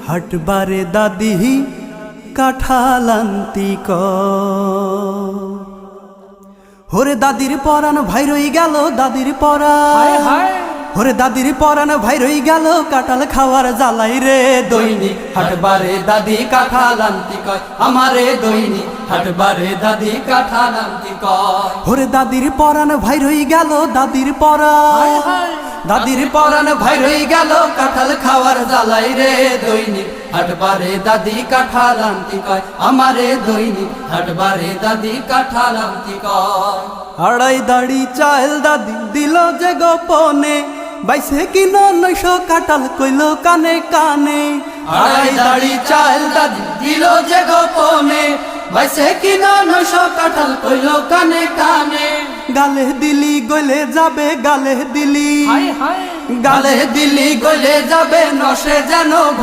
হাটবারে দাদি কাঠালান্তি ওরে দাদির পরাণ ভাই রই গেল দাদির পরাণ ওরে দাদির পরাণ ভাই রই গেল কাঁঠাল খাওয়ার জ্বালাই রে দৈনিক হাটবারে দাদি কাঠালান্তি কয় আমারে দৈনিক হাটবারে দাদি কাঠালান্তি কয় ওরে দাদির পরাণ ভাই রই গেল দাদির পরাণ দাদির পরাণ ভাই রই গেল কাঁঠাল খাওয়ার জ্বালাই রে দৈনিক হাটবারে দাদি কাঠালান্তি কয় আমারে দৈনিক হাটবারে দাদি কাঠালান্তি কয় আড়াই দাড়ি চাল দাদি দিল যে গোপনে বাইসে কিনা 900 কাঁঠাল কইল কানে কানে আড়াই দাড়ি চাল দাদি দিল যে গোপনে বাইসে কিনা 900 কাঁঠাল কইল কানে কানে গালে দিলি গলে যাবে গালে দিলি গালে দিলি গলে যাবে নসে যেন